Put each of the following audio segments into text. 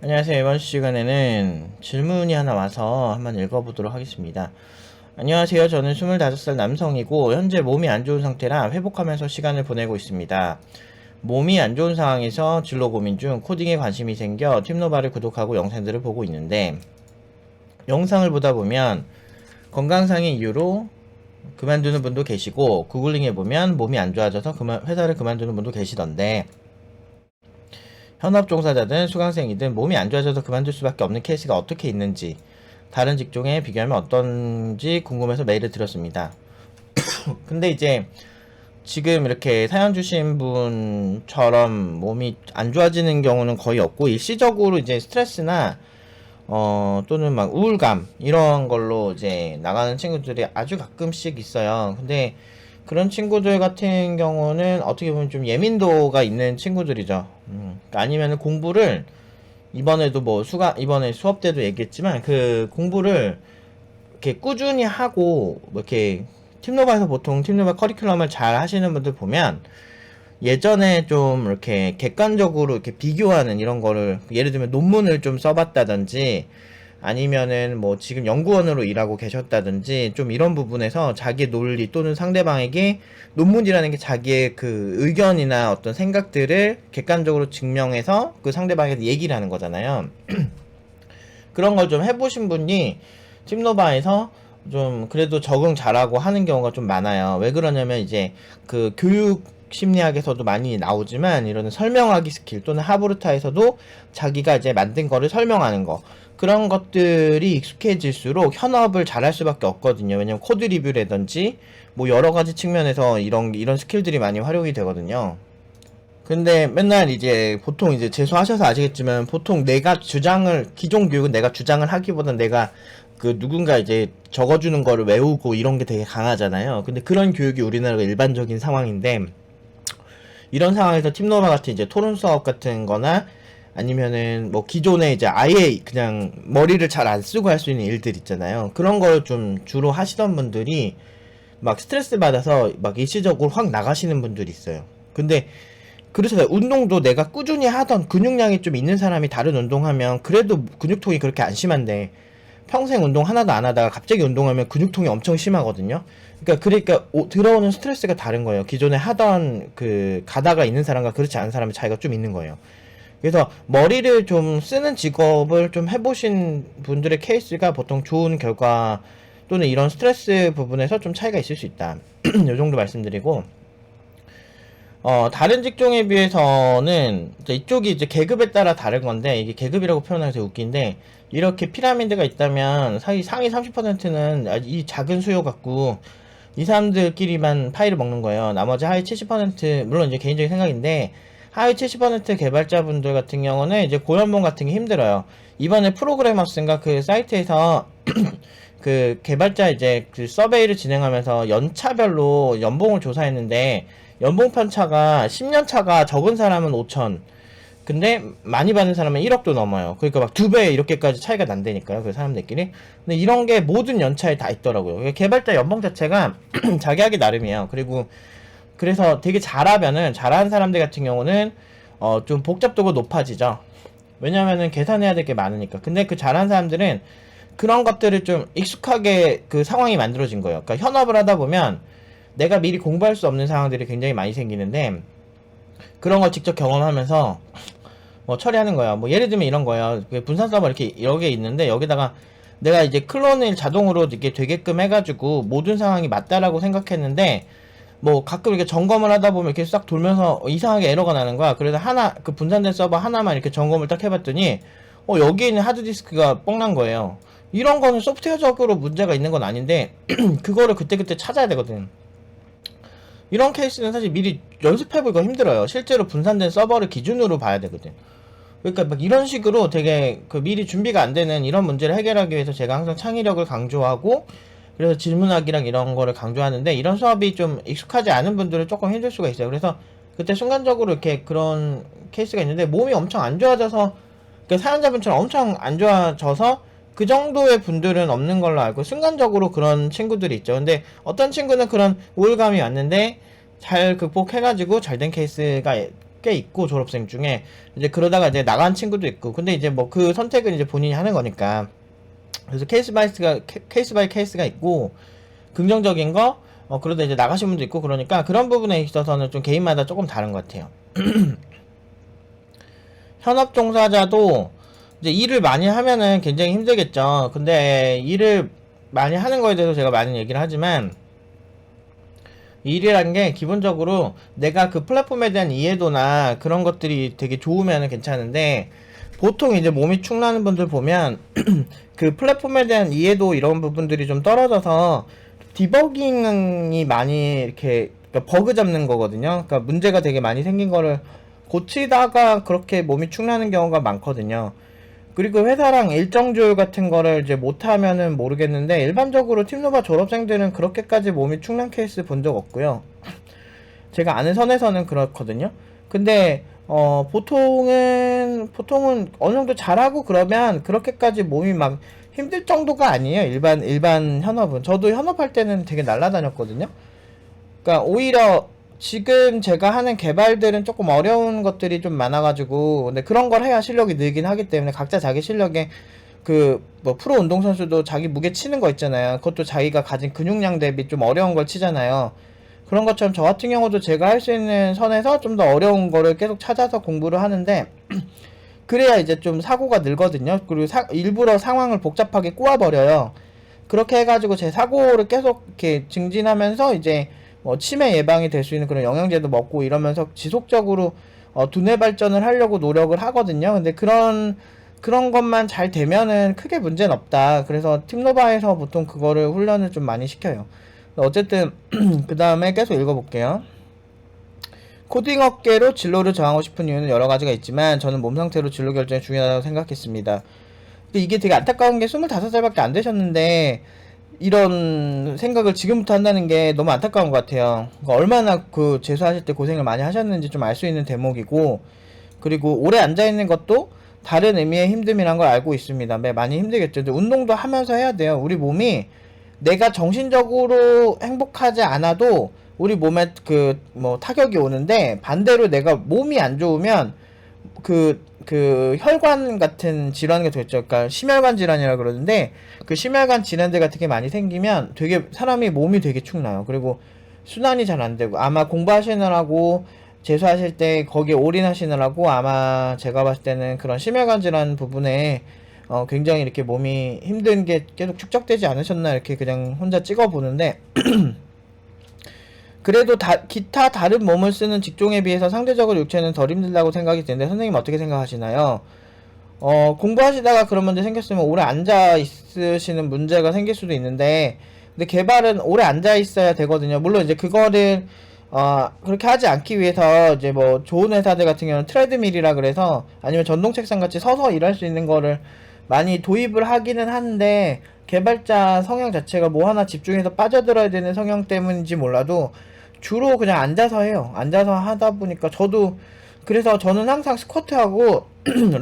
안녕하세요. 이번 시간에는 질문이 하나 와서 한번 읽어보도록 하겠습니다. 안녕하세요. 저는 25살 남성이고 현재 몸이 안 좋은 상태라 회복하면서 시간을 보내고 있습니다. 몸이 안 좋은 상황에서 진로 고민 중 코딩에 관심이 생겨 팀노바를 구독하고 영상들을 보고 있는데, 영상을 보다 보면 건강상의 이유로 그만두는 분도 계시고, 구글링해보면 몸이 안 좋아져서 회사를 그만두는 분도 계시던데, 현업 종사자든 수강생이든 몸이 안 좋아져서 그만둘 수밖에 없는 케이스가 어떻게 있는지, 다른 직종에 비교하면 어떤지 궁금해서 메일을 드렸습니다. 근데 이제 지금 이렇게 사연 주신 분처럼 몸이 안 좋아지는 경우는 거의 없고, 일시적으로 이제 스트레스나 또는 막 우울감 이런 걸로 이제 나가는 친구들이 아주 가끔씩 있어요. 근데 그런 친구들 같은 경우는 어떻게 보면 좀 예민도가 있는 친구들이죠. 그러니까 아니면은 공부를, 이번에도 이번에 수업 때도 얘기했지만, 그 공부를 이렇게 꾸준히 하고 뭐 이렇게 팀노바에서 보통 팀노바 커리큘럼을 잘 하시는 분들 보면, 예전에 좀 이렇게 객관적으로 이렇게 비교하는 이런 거를, 예를 들면 논문을 좀 써봤다든지 아니면은 뭐 지금 연구원으로 일하고 계셨다든지, 좀 이런 부분에서 자기의 논리 또는 상대방에게, 논문이라는 게 자기의 그 의견이나 어떤 생각들을 객관적으로 증명해서 그 상대방에게 얘기를 하는 거잖아요. 그런 걸 좀 해보신 분이 팀노바에서 좀 그래도 적응 잘하고 하는 경우가 좀 많아요. 왜 그러냐면 이제 그 교육 심리학에서도 많이 나오지만, 이런 설명하기 스킬 또는 하브르타에서도 자기가 이제 만든 거를 설명하는 거, 그런 것들이 익숙해질수록 현업을 잘할 수밖에 없거든요. 왜냐면 코드 리뷰라든지 뭐 여러 가지 측면에서 이런 스킬들이 많이 활용이 되거든요. 근데 맨날 이제 보통 이제 재수하셔서 아시겠지만, 보통 내가 주장을, 기존 교육은 내가 주장을 하기보단 내가 그 누군가 이제 적어주는 거를 외우고 이런 게 되게 강하잖아요. 근데 그런 교육이 우리나라가 일반적인 상황인데, 이런 상황에서 팀노바 같은 이제 토론 수업 같은 거나 아니면은 뭐 기존에 이제 아예 그냥 머리를 잘 안 쓰고 할 수 있는 일들 있잖아요. 그런 걸 좀 주로 하시던 분들이 막 스트레스 받아서 막 일시적으로 확 나가시는 분들이 있어요. 근데 그래서 운동도 내가 꾸준히 하던 근육량이 좀 있는 사람이 다른 운동하면 그래도 근육통이 그렇게 안 심한데, 평생 운동 하나도 안 하다가 갑자기 운동하면 근육통이 엄청 심하거든요. 그러니까 들어오는 스트레스가 다른 거예요. 기존에 하던 그 가다가 있는 사람과 그렇지 않은 사람의 차이가 좀 있는 거예요. 그래서 머리를 좀 쓰는 직업을 좀 해보신 분들의 케이스가 보통 좋은 결과 또는 이런 스트레스 부분에서 좀 차이가 있을 수 있다. 요 정도 말씀드리고, 다른 직종에 비해서는 이쪽이 이제 계급에 따라 다른 건데, 이게 계급이라고 표현하기 웃긴데, 이렇게 피라미드가 있다면 상위 30%는 이 작은 수요 갖고 이 사람들끼리만 파이를 먹는 거예요. 나머지 하위 70%, 물론 이제 개인적인 생각인데, 하위 70% 개발자분들 같은 경우는 이제 고연봉 같은 게 힘들어요. 이번에 프로그래머스인가 그 사이트에서 그 개발자 이제 그 서베이를 진행하면서 연차별로 연봉을 조사했는데, 연봉 편차가 10년 차가 적은 사람은 5천, 근데 많이 받는 사람은 1억도 넘어요. 그러니까 막 2배 이렇게까지 차이가 난다니까요, 그 사람들끼리. 근데 이런 게 모든 연차에 다 있더라고요. 개발자 연봉 자체가 자기 하기 나름이에요. 그래서 되게 잘하는 사람들 같은 경우는 좀 복잡도가 높아지죠. 왜냐면은 계산해야 될 게 많으니까. 근데 그 잘하는 사람들은 그런 것들을 좀 익숙하게 그 상황이 만들어진 거예요. 그러니까 현업을 하다 보면 내가 미리 공부할 수 없는 상황들이 굉장히 많이 생기는데, 그런 걸 직접 경험하면서 뭐 처리하는 거야. 뭐 예를 들면 이런 거예요. 분산 서버 이렇게 여러 개 있는데, 여기다가 내가 이제 클론을 자동으로 이렇게 되게끔 해가지고 모든 상황이 맞다라고 생각했는데, 뭐 가끔 이렇게 점검을 하다 보면 이렇게 싹 돌면서 이상하게 에러가 나는 거야. 그래서 그 분산된 서버 하나만 이렇게 점검을 딱 해봤더니 여기에 있는 하드디스크가 뻥난 거예요. 이런 거는 소프트웨어적으로 문제가 있는 건 아닌데 그거를 그때그때 찾아야 되거든. 이런 케이스는 사실 미리 연습해보기가 힘들어요. 실제로 분산된 서버를 기준으로 봐야 되거든. 그러니까 막 이런 식으로 되게 그 미리 준비가 안 되는 이런 문제를 해결하기 위해서 제가 항상 창의력을 강조하고, 그래서 질문하기랑 이런 거를 강조하는데, 이런 수업이 좀 익숙하지 않은 분들은 조금 힘들 수가 있어요. 그래서 그때 순간적으로 이렇게 그런 케이스가 있는데, 몸이 엄청 안 좋아져서, 그 사연자분처럼 엄청 안 좋아져서 그 정도의 분들은 없는 걸로 알고, 순간적으로 그런 친구들이 있죠. 근데 어떤 친구는 그런 우울감이 왔는데 잘 극복해가지고 잘 된 케이스가 꽤 있고, 졸업생 중에. 이제 그러다가 이제 나간 친구도 있고. 근데 이제 뭐 그 선택은 이제 본인이 하는 거니까. 그래서 케이스 바이 케이스가 있고, 긍정적인 거, 그러다 이제 나가신 분도 있고, 그러니까 그런 부분에 있어서는 좀 개인마다 조금 다른 것 같아요. 현업 종사자도 이제 일을 많이 하면은 굉장히 힘들겠죠. 근데 일을 많이 하는 거에 대해서 제가 많이 얘기를 하지만, 일이란 게 기본적으로 내가 그 플랫폼에 대한 이해도나 그런 것들이 되게 좋으면 괜찮은데, 보통 이제 몸이 축나는 분들 보면 그 플랫폼에 대한 이해도 이런 부분들이 좀 떨어져서 디버깅이 많이 이렇게, 그러니까 버그 잡는 거거든요. 그러니까 문제가 되게 많이 생긴 거를 고치다가 그렇게 몸이 축나는 경우가 많거든요. 그리고 회사랑 일정 조율 같은 거를 이제 못하면은 모르겠는데, 일반적으로 팀노바 졸업생들은 그렇게까지 몸이 축난 케이스 본 적 없고요. 제가 아는 선에서는 그렇거든요. 근데 보통은 어느 정도 잘하고 그러면 그렇게까지 몸이 막 힘들 정도가 아니에요. 일반 현업은. 저도 현업할 때는 되게 날라다녔거든요. 그러니까 오히려 지금 제가 하는 개발들은 조금 어려운 것들이 좀 많아가지고, 근데 그런 걸 해야 실력이 늘긴 하기 때문에 각자 자기 실력에, 그 뭐 프로 운동선수도 자기 무게 치는 거 있잖아요. 그것도 자기가 가진 근육량 대비 좀 어려운 걸 치잖아요. 그런 것처럼 저 같은 경우도 제가 할 수 있는 선에서 좀 더 어려운 거를 계속 찾아서 공부를 하는데, 그래야 이제 좀 사고가 늘거든요. 그리고 일부러 상황을 복잡하게 꼬아버려요. 그렇게 해가지고 제 사고를 계속 이렇게 증진하면서 이제 치매 예방이 될 수 있는 그런 영양제도 먹고 이러면서 지속적으로 두뇌 발전을 하려고 노력을 하거든요. 근데 그런 것만 잘 되면은 크게 문제는 없다. 그래서 팀노바에서 보통 그거를 훈련을 좀 많이 시켜요. 어쨌든 그 다음에 계속 읽어볼게요. 코딩 업계로 진로를 정하고 싶은 이유는 여러 가지가 있지만 저는 몸 상태로 진로 결정이 중요하다고 생각했습니다. 근데 이게 되게 안타까운 게 25살밖에 안 되셨는데 이런 생각을 지금부터 한다는 게 너무 안타까운 것 같아요. 그러니까 얼마나 그 재수하실 때 고생을 많이 하셨는지 좀 알 수 있는 대목이고, 그리고 오래 앉아있는 것도 다른 의미의 힘듦이란 걸 알고 있습니다. 많이 힘들겠죠. 근데 운동도 하면서 해야 돼요. 우리 몸이 내가 정신적으로 행복하지 않아도 우리 몸에 타격이 오는데, 반대로 내가 몸이 안 좋으면 혈관 같은 질환이 되겠죠. 그러니까 심혈관 질환이라 그러는데, 그 심혈관 질환들 같은 게 많이 생기면 되게 사람이 몸이 되게 축나요. 그리고 순환이 잘 안 되고, 아마 공부하시느라고 재수하실 때 거기에 올인하시느라고 아마 제가 봤을 때는 그런 심혈관 질환 부분에 굉장히 이렇게 몸이 힘든 게 계속 축적되지 않으셨나 이렇게 그냥 혼자 찍어보는데, 그래도 기타 다른 몸을 쓰는 직종에 비해서 상대적으로 육체는 덜 힘들다고 생각이 드는데 선생님 어떻게 생각하시나요? 공부하시다가 그런 문제 생겼으면 오래 앉아 있으시는 문제가 생길 수도 있는데, 근데 개발은 오래 앉아 있어야 되거든요. 물론 이제 그거를 그렇게 하지 않기 위해서 이제 뭐 좋은 회사들 같은 경우는 트레드밀이라 그래서, 아니면 전동 책상 같이 서서 일할 수 있는 거를 많이 도입을 하기는 하는데, 개발자 성향 자체가 뭐 하나 집중해서 빠져들어야 되는 성향 때문인지 몰라도 주로 그냥 앉아서 해요. 앉아서 하다 보니까 그래서 저는 항상 스쿼트하고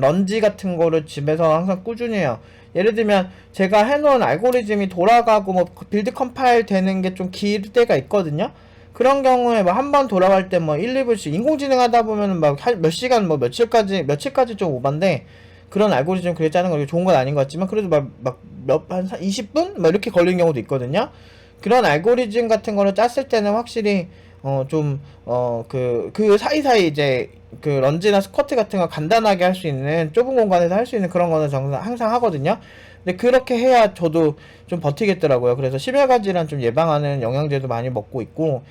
런지 같은 거를 집에서 항상 꾸준히 해요. 예를 들면 제가 해놓은 알고리즘이 돌아가고 뭐 빌드 컴파일 되는 게 좀 길 때가 있거든요. 그런 경우에 뭐 한 번 돌아갈 때 뭐 1, 2분씩 인공지능 하다 보면은 막 몇 시간 뭐 며칠까지 좀 오반데, 그런 알고리즘 그래 짜는 거 좋은 건 아닌 것 같지만 그래도 한 20분? 막 이렇게 걸리는 경우도 있거든요. 그런 알고리즘 같은 거를 짰을 때는 확실히 그 사이사이 이제 그 런지나 스쿼트 같은 거 간단하게 할 수 있는, 좁은 공간에서 할 수 있는 그런 거는 항상 하거든요. 근데 그렇게 해야 저도 좀 버티겠더라고요. 그래서 심혈관 질환 좀 예방하는 영양제도 많이 먹고 있고,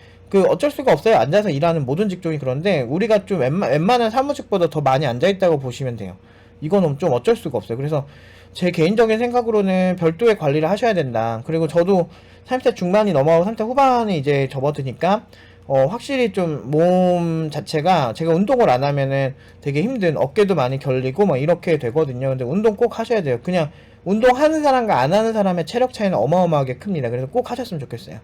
어쩔 수가 없어요. 앉아서 일하는 모든 직종이 그런데 우리가 좀 웬만한 사무직보다 더 많이 앉아있다고 보시면 돼요. 이건 좀 어쩔 수가 없어요. 그래서 제 개인적인 생각으로는 별도의 관리를 하셔야 된다. 그리고 저도 30대 중반이 넘어가고 30대 후반이 이제 접어드니까 확실히 좀 몸 자체가, 제가 운동을 안 하면은 되게 힘든, 어깨도 많이 결리고 막 이렇게 되거든요. 근데 운동 꼭 하셔야 돼요. 그냥 운동하는 사람과 안 하는 사람의 체력 차이는 어마어마하게 큽니다. 그래서 꼭 하셨으면 좋겠어요.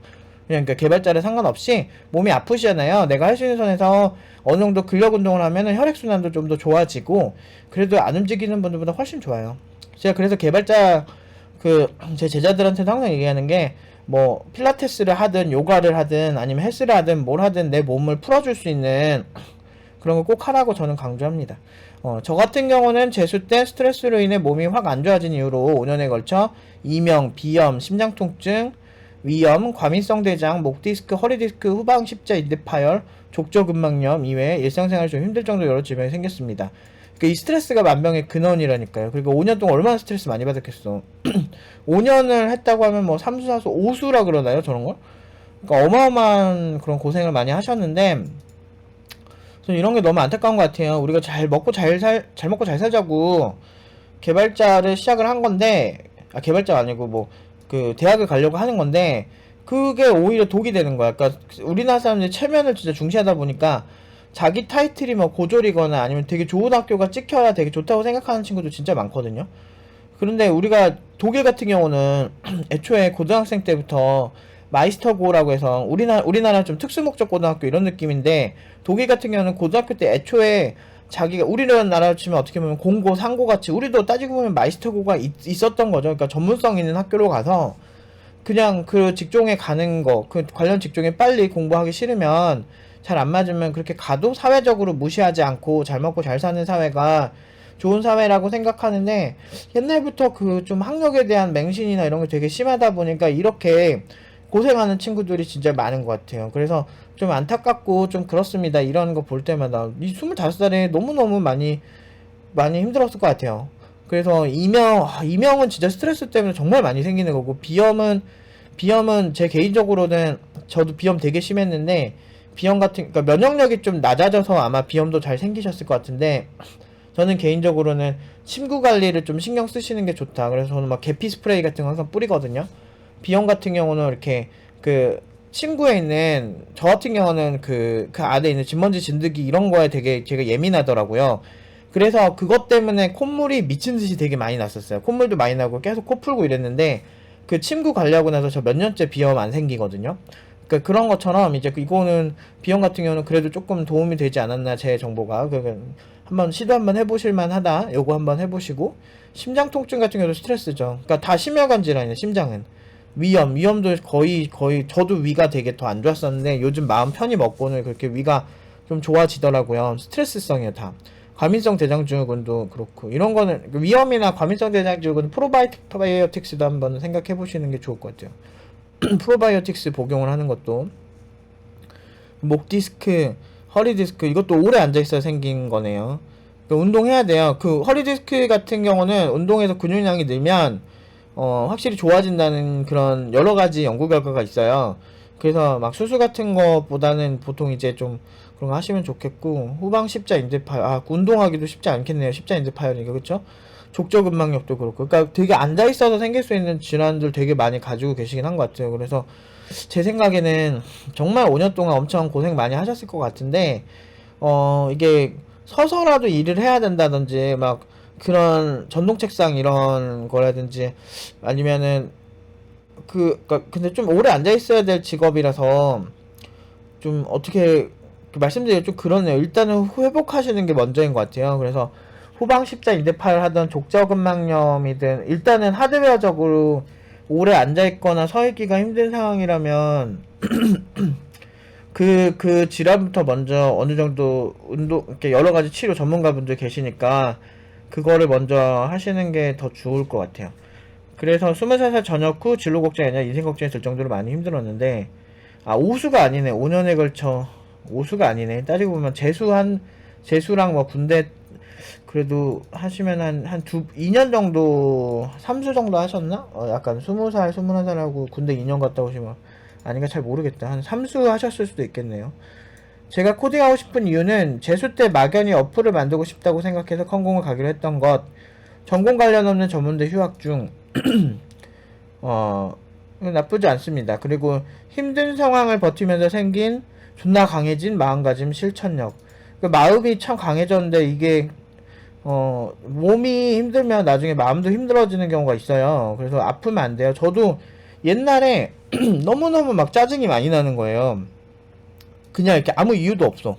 그러니까 개발자를 상관없이 몸이 아프시잖아요. 내가 할 수 있는 선에서 어느 정도 근력 운동을 하면은 혈액순환도 좀 더 좋아지고, 그래도 안 움직이는 분들보다 훨씬 좋아요. 제가 그래서 개발자 제 제자들한테도 항상 얘기하는 게, 뭐 필라테스를 하든 요가를 하든 아니면 헬스를 하든 뭘 하든 내 몸을 풀어줄 수 있는 그런 거 꼭 하라고 저는 강조합니다. 저 같은 경우는 재수 때 스트레스로 인해 몸이 확 안 좋아진 이후로 5년에 걸쳐 이명, 비염, 심장통증, 위염, 과민성 대장, 목 디스크, 허리 디스크, 후방 십자 인대 파열, 족저근막염 이외에 일상생활이 좀 힘들 정도로 여러 질병이 생겼습니다. 그러니까 이 스트레스가 만병의 근원이라니까요. 그리고 5년 동안 얼마나 스트레스 많이 받았겠어. 5년을 했다고 하면 뭐 삼수사수 오수라 그러나요? 저런 걸? 그러니까 어마어마한 그런 고생을 많이 하셨는데 저는 이런 게 너무 안타까운 것 같아요. 우리가 잘 먹고 잘 살자고 개발자를 시작을 한 건데, 개발자가 아니고 뭐 그 대학을 가려고 하는 건데 그게 오히려 독이 되는 거야. 그러니까 우리나라 사람들이 체면을 진짜 중시하다 보니까 자기 타이틀이 뭐 고졸이거나 아니면 되게 좋은 학교가 찍혀야 되게 좋다고 생각하는 친구도 진짜 많거든요. 그런데 우리가 독일 같은 경우는 애초에 고등학생 때부터 마이스터고라고 해서 우리나라 좀 특수목적 고등학교 이런 느낌인데 독일 같은 경우는 고등학교 때 애초에 자기가 우리나라로 치면 어떻게 보면 공고, 상고 같이 우리도 따지고 보면 마이스터고가 있었던 거죠. 그러니까 전문성 있는 학교로 가서 그냥 그 직종에 가는 거, 그 관련 직종에 빨리 공부하기 싫으면 잘 안 맞으면 그렇게 가도 사회적으로 무시하지 않고 잘 먹고 잘 사는 사회가 좋은 사회라고 생각하는데 옛날부터 그 좀 학력에 대한 맹신이나 이런 게 되게 심하다 보니까 이렇게 고생하는 친구들이 진짜 많은 것 같아요. 그래서 좀 안타깝고 좀 그렇습니다. 이런 거 볼 때마다 이 25살에 너무너무 많이 힘들었을 것 같아요. 그래서 이명은 진짜 스트레스 때문에 정말 많이 생기는 거고 비염은 제 개인적으로는 저도 비염 되게 심했는데 비염 같은 그러니까 면역력이 좀 낮아져서 아마 비염도 잘 생기셨을 것 같은데 저는 개인적으로는 침구 관리를 좀 신경 쓰시는 게 좋다. 그래서 저는 막 계피 스프레이 같은 거 항상 뿌리거든요. 비염 같은 경우는 이렇게 그 침구에 있는 저 같은 경우는 그 안에 있는 진먼지 진드기 이런 거에 되게 제가 예민하더라고요. 그래서 그것 때문에 콧물이 미친 듯이 되게 많이 났었어요. 콧물도 많이 나고 계속 코 풀고 이랬는데 그 침구 관리하고 나서 저 몇 년째 비염 안 생기거든요. 그러니까 그런 것처럼 이제 이거는 비염 같은 경우는 그래도 조금 도움이 되지 않았나 제 정보가 한번 시도 한번 해보실 만하다. 요거 한번 해보시고 심장 통증 같은 경우도 스트레스죠. 그러니까 다 심혈관 질환이에요. 심장은 위험도 거의 저도 위가 되게 더 안 좋았었는데 요즘 마음 편히 먹고는 그렇게 위가 좀 좋아지더라고요. 스트레스성이에요 다. 과민성 대장증후군도 그렇고 이런 거는 위염이나 과민성 대장증후군 프로바이오틱스도 한번 생각해 보시는 게 좋을 것 같아요. 프로바이오틱스 복용을 하는 것도 목 디스크, 허리 디스크 이것도 오래 앉아 있어야 생긴 거네요. 그러니까 운동해야 돼요. 그 허리 디스크 같은 경우는 운동에서 근육량이 늘면 확실히 좋아진다는 그런 여러 가지 연구 결과가 있어요. 그래서 막 수술 같은 거보다는 보통 이제 좀 그런 거 하시면 좋겠고 후방 십자 인대 파열 운동하기도 쉽지 않겠네요. 십자 인대 파열이니까 그쵸? 족저근막염도 그렇고 그러니까 되게 앉아 있어서 생길 수 있는 질환들 되게 많이 가지고 계시긴 한 것 같아요. 그래서 제 생각에는 정말 5년 동안 엄청 고생 많이 하셨을 것 같은데 이게 서서라도 일을 해야 된다든지 막 그런 전동 책상 이런 거라든지 아니면은 근데 좀 오래 앉아 있어야 될 직업이라서 좀 어떻게 말씀드리기 좀 그러네요. 일단은 회복하시는 게 먼저인 것 같아요. 그래서 후방 십자 인대 파열 하던 족저근막염이든 일단은 하드웨어적으로 오래 앉아 있거나 서 있기가 힘든 상황이라면 그 질환부터 먼저 어느 정도 운동 이렇게 여러 가지 치료 전문가분들 계시니까 그거를 먼저 하시는 게 더 좋을 것 같아요. 그래서 23살 전역 후 진로 걱정이 아니라 인생 걱정이 들 정도로 많이 힘들었는데 오수가 아니네. 5년에 걸쳐 오수가 아니네. 따지고 보면 재수랑 뭐 군대 그래도 하시면 한 2년 정도 3수 정도 하셨나? 약간 20살 21살하고 군대 2년 갔다 오시면 아닌가 잘 모르겠다. 한 3수 하셨을 수도 있겠네요. 제가 코딩하고 싶은 이유는 재수 때 막연히 어플을 만들고 싶다고 생각해서 컴공을 가기로 했던 것. 전공 관련 없는 전문대 휴학 중 나쁘지 않습니다. 그리고 힘든 상황을 버티면서 생긴 존나 강해진 마음가짐 실천력. 마음이 참 강해졌는데 이게 몸이 힘들면 나중에 마음도 힘들어지는 경우가 있어요. 그래서 아프면 안 돼요. 저도 옛날에 너무너무 막 짜증이 많이 나는 거예요. 그냥 이렇게 아무 이유도 없어.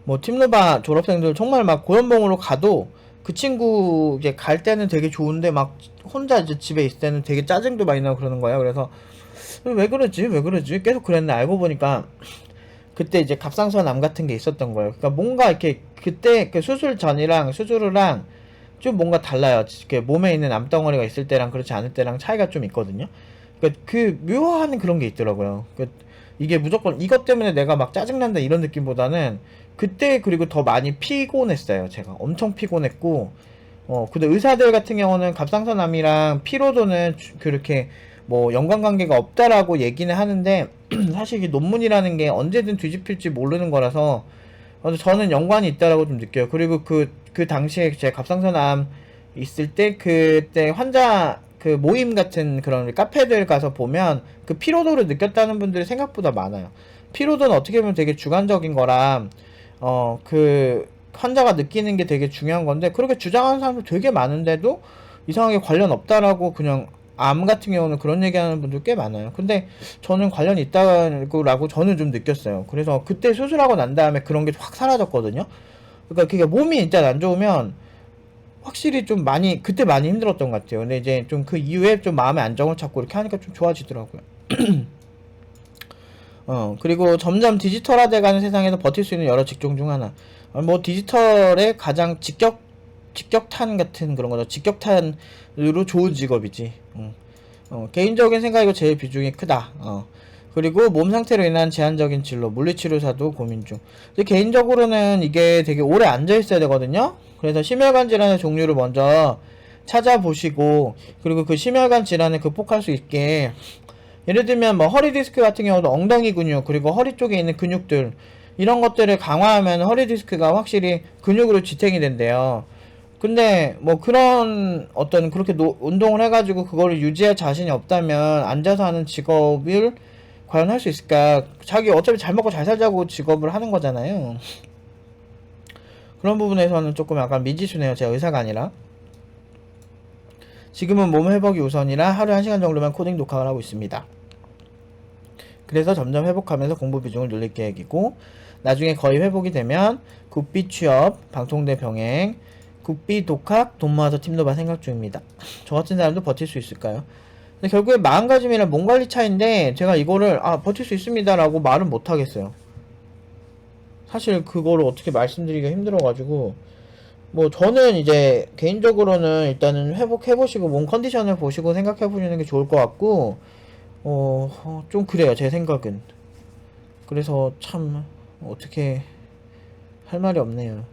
뭐 팀노바 졸업생들 정말 막 고연봉으로 가도 그 친구 이제 갈 때는 되게 좋은데 막 혼자 이제 집에 있을 때는 되게 짜증도 많이 나고 그러는 거예요. 그래서 왜 그러지 계속 그랬는데 알고 보니까 그때 이제 갑상선암 같은 게 있었던 거예요. 그러니까 뭔가 이렇게 그때 그 수술 전이랑 수술 후랑 좀 뭔가 달라요. 이렇게 몸에 있는 암덩어리가 있을 때랑 그렇지 않을 때랑 차이가 좀 있거든요. 그러니까 그 묘한 그런 게 있더라고요. 그러니까 이게 무조건 이것 때문에 내가 막 짜증난다 이런 느낌보다는 그때 그리고 더 많이 피곤했어요. 제가 엄청 피곤했고 근데 의사들 같은 경우는 갑상선암이랑 피로도는 그렇게 뭐 연관관계가 없다라고 얘기는 하는데 사실 이 논문이라는 게 언제든 뒤집힐지 모르는 거라서 저는 연관이 있다라고 좀 느껴요. 그리고 그 당시에 제 갑상선암 있을 때 그때 환자 그 모임 같은 그런 카페들 가서 보면 그 피로도를 느꼈다는 분들이 생각보다 많아요. 피로도는 어떻게 보면 되게 주관적인 거라 그 환자가 느끼는 게 되게 중요한 건데 그렇게 주장하는 사람들 되게 많은데도 이상하게 관련 없다라고 그냥 암 같은 경우는 그런 얘기하는 분들 꽤 많아요. 근데 저는 관련이 있다고 저는 좀 느꼈어요. 그래서 그때 수술하고 난 다음에 그런 게 확 사라졌거든요. 그러니까 그게 몸이 일단 안 좋으면 확실히 좀 많이 그때 많이 힘들었던 것 같아요. 근데 이제 좀 그 이후에 좀 마음의 안정을 찾고 이렇게 하니까 좀 좋아지더라고요. 그리고 점점 디지털화돼가는 세상에서 버틸 수 있는 여러 직종 중 하나. 뭐 디지털의 가장 직격탄 같은 그런 거죠. 직격탄으로 좋은 직업이지. 개인적인 생각이고 제일 비중이 크다. 그리고 몸 상태로 인한 제한적인 진로, 물리치료사도 고민 중. 근데 개인적으로는 이게 되게 오래 앉아 있어야 되거든요. 그래서 심혈관 질환의 종류를 먼저 찾아보시고, 그리고 그 심혈관 질환을 극복할 수 있게, 예를 들면 뭐 허리 디스크 같은 경우도 엉덩이 근육, 그리고 허리 쪽에 있는 근육들, 이런 것들을 강화하면 허리 디스크가 확실히 근육으로 지탱이 된대요. 근데 뭐 그런 어떤 그렇게 운동을 해가지고 그거를 유지할 자신이 없다면 앉아서 하는 직업을 과연 할 수 있을까? 자기 어차피 잘 먹고 잘 살자고 직업을 하는 거잖아요. 그런 부분에서는 조금 약간 미지수네요. 제가 의사가 아니라. 지금은 몸 회복이 우선이라 하루에 1시간 정도만 코딩 독학을 하고 있습니다. 그래서 점점 회복하면서 공부 비중을 늘릴 계획이고, 나중에 거의 회복이 되면 국비 취업, 방통대 병행, 국비 독학, 돈 모아서 팀 도바 생각 중입니다. 저 같은 사람도 버틸 수 있을까요? 근데 결국에 마음가짐이랑 몸 관리 차이인데 제가 이거를 버틸 수 있습니다 라고 말은 못하겠어요. 사실 그거를 어떻게 말씀드리기가 힘들어가지고 뭐 저는 이제 개인적으로는 일단은 회복해보시고 몸 컨디션을 보시고 생각해보시는 게 좋을 것 같고 좀 그래요 제 생각은. 그래서 참 어떻게 할 말이 없네요.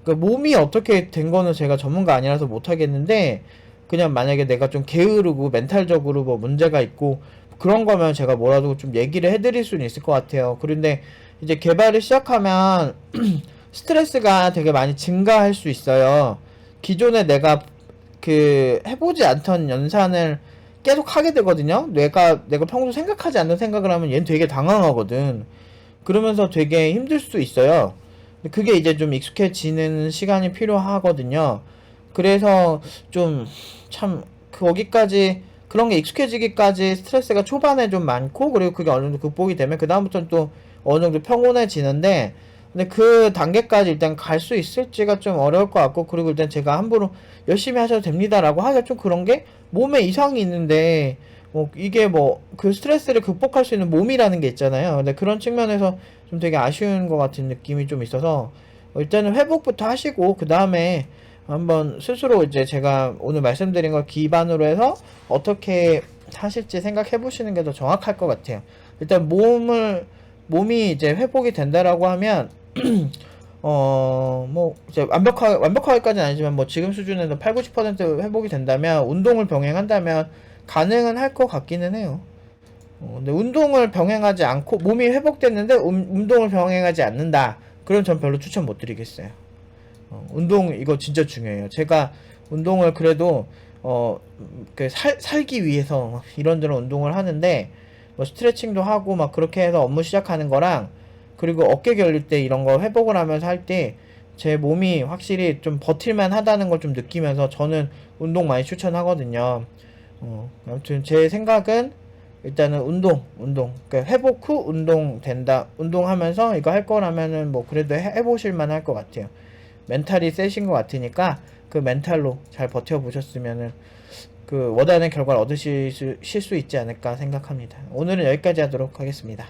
그러니까 몸이 어떻게 된 거는 제가 전문가 아니라서 못하겠는데 그냥 만약에 내가 좀 게으르고 멘탈적으로 뭐 문제가 있고 그런 거면 제가 뭐라도 좀 얘기를 해드릴 수는 있을 것 같아요. 그런데 이제 개발을 시작하면 스트레스가 되게 많이 증가할 수 있어요. 기존에 내가 그 해보지 않던 연산을 계속 하게 되거든요. 내가 평소 생각하지 않는 생각을 하면 얘는 되게 당황하거든. 그러면서 되게 힘들 수 있어요. 그게 이제 좀 익숙해지는 시간이 필요하거든요. 그래서 좀 참 거기까지 그런 게 익숙해지기까지 스트레스가 초반에 좀 많고 그리고 그게 어느 정도 극복이 되면 그 다음부터는 또 어느 정도 평온해지는데 근데 그 단계까지 일단 갈 수 있을지가 좀 어려울 것 같고 그리고 일단 제가 함부로 열심히 하셔도 됩니다라고 하기가 좀 그런 게 몸에 이상이 있는데 뭐 이게 뭐 그 스트레스를 극복할 수 있는 몸이라는 게 있잖아요. 근데 그런 측면에서 좀 되게 아쉬운 것 같은 느낌이 좀 있어서 일단은 회복부터 하시고 그 다음에 한번 스스로 이제 제가 오늘 말씀드린 걸 기반으로 해서 어떻게 하실지 생각해 보시는 게 더 정확할 것 같아요. 일단 몸이 이제 회복이 된다라고 하면 뭐 이제 완벽하게까지는 아니지만 뭐 지금 수준에서 8, 90% 회복이 된다면 운동을 병행한다면 가능은 할 것 같기는 해요. 근데 운동을 병행하지 않고 몸이 회복됐는데 운동을 병행하지 않는다. 그럼 전 별로 추천 못 드리겠어요. 운동 이거 진짜 중요해요. 제가 운동을 그래도 살기 위해서 이런저런 운동을 하는데 뭐 스트레칭도 하고 막 그렇게 해서 업무 시작하는 거랑 그리고 어깨 결릴 때 이런 거 회복을 하면서 할 때 제 몸이 확실히 좀 버틸만 하다는 걸 좀 느끼면서 저는 운동 많이 추천하거든요. 아무튼 제 생각은 일단은 운동 그러니까 회복 후 운동 된다 운동하면서 이거 할 거라면은 뭐 그래도 해보실 만할 것 같아요. 멘탈이 세신 것 같으니까 그 멘탈로 잘 버텨보셨으면은 그 원하는 결과를 얻으실 수 있지 않을까 생각합니다. 오늘은 여기까지 하도록 하겠습니다.